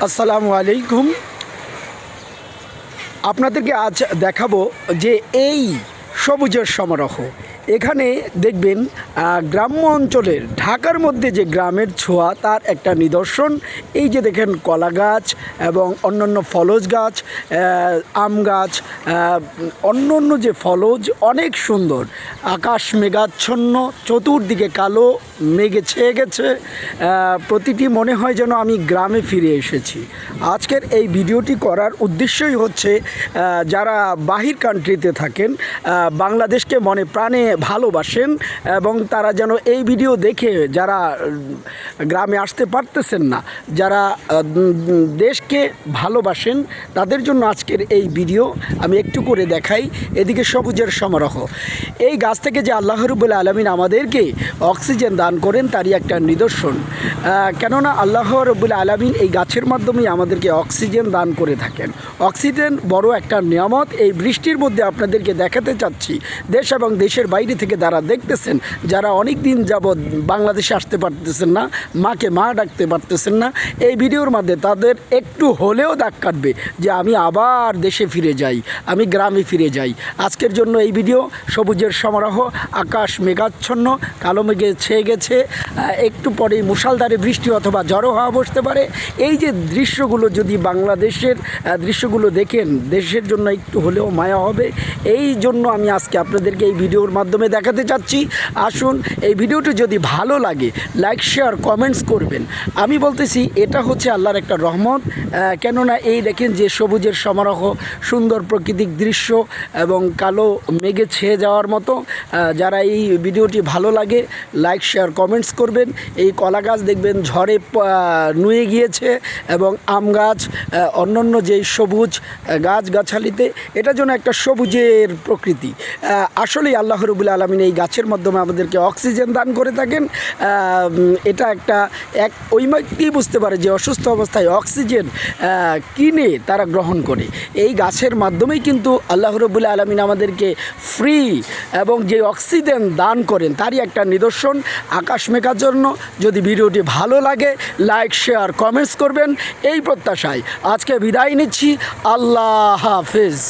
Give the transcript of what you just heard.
আসসালামু আলাইকুম। আপনাদেরকে আজ দেখাবো যে এই সবুজের সমারোহ এখানে দেখবেন গ্রাম্য অঞ্চলের ঢাকার মধ্যে যে গ্রামের ছোঁয়া তার একটা নিদর্শন। এই যে দেখেন কলা গাছ এবং অন্যান্য ফলজ গাছ, আম গাছ, অন্য অন্য যে ফলজ অনেক সুন্দর। আকাশ মেঘাচ্ছন্ন, চতুর্দিকে কালো মেঘে ছেয়ে গেছে। প্রতিটি মনে হয় যেন আমি গ্রামে ফিরে এসেছি। আজকের এই ভিডিওটি করার উদ্দেশ্যই হচ্ছে যারা বাহির কান্ট্রিতে থাকেন, বাংলাদেশকে মনে প্রাণে ভালোবাসেন এবং তারা যেন এই ভিডিও দেখে যারা গ্রামে আসতে পারতেছেন না, যারা দেশকে ভালোবাসেন তাদের জন্য আজকের এই ভিডিও আমি একটু করে দেখাই। এদিকে সবুজের সমারোহ, এই গাছ থেকে যে আল্লাহ রাব্বুল আলামিন আমাদেরকে অক্সিজেন দান করেন তারই একটা নিদর্শন। কেননা আল্লাহ রাব্বুল আলামিন এই গাছের মাধ্যমেই আমাদেরকে অক্সিজেন দান করে থাকেন। অক্সিজেন বড় একটা নিয়ামত। এই বৃষ্টির মধ্যে আপনাদেরকে দেখাতে চাচ্ছি, দেশ এবং দেশের বাইরে থেকে যারা দেখতেছেন, যারা অনেক দিন যাবৎ বাংলাদেশে আসতে পারতেছেন না, মাকে মা ডাকতে পারতেছেন না, এই ভিডিওর মধ্যে তাদের একটু হলেও দাগ কাটবে যে আমি আবার দেশে ফিরে যাই, আমি গ্রামে ফিরে যাই। আজকের জন্য এই ভিডিও সবুজের সমারোহ। আকাশ মেঘাচ্ছন্ন, কালো মেঘে ছেয়ে গেছে, একটু পরেই মুষলধারে বৃষ্টি অথবা ঝড়ো হাওয়া বসতে পারে। এই যে দৃশ্যগুলো যদি বাংলাদেশের দৃশ্যগুলো দেখেন, দেশের জন্য একটু হলেও মায়া হবে। এই জন্য আমি আজকে আপনাদেরকে এই ভিডিওর মাধ্যমে দেখাতে চাচ্ছি। আসুন, এই ভিডিওটি যদি ভালো লাগে লাইক শেয়ার কমেন্টস করবেন। আমি বলতেছি এটা হচ্ছে আল্লাহর একটা রহমত। কেননা এই দেখেন যে সবুজের সমারোহ, সুন্দর প্রাকৃতিক দৃশ্য এবং কালো মেঘে ছেয়ে যাওয়ার মতো। যারা এই ভিডিওটি ভালো লাগে লাইক শেয়ার কমেন্টস করবেন। এই কলা গাছ দেখবেন ঝড়ে নুয়ে গিয়েছে এবং আম গাছ, অন্যান্য যেই সবুজ গাছগাছালিতে, এটা যেন একটা সবুজের প্রকৃতি। আসলেই আল্লাহ রাব্বুল আলামিন এই গাছের মাধ্যমে আমাদেরকে অক্সিজেন দান করে থাকেন। এটা একটা ওই ব্যক্তি বুঝতে পারে যে অসুস্থ অবস্থায় অক্সিজেন কিনে তারা গ্রহণ করে। এই গাছের মাধ্যমেই কিন্তু আল্লাহ রাব্বুল আলামিন আমাদেরকে ফ্রি এবং যে অক্সিজেন দান করেন তারই একটা নিদর্শন। আকাশ মেঘার জন্য যদি ভিডিওটি ভালো লাগে লাইক শেয়ার কমেন্টস করবেন, এই প্রত্যাশায় আজকে বিদায় নিচ্ছি। আল্লাহ হাফেজ।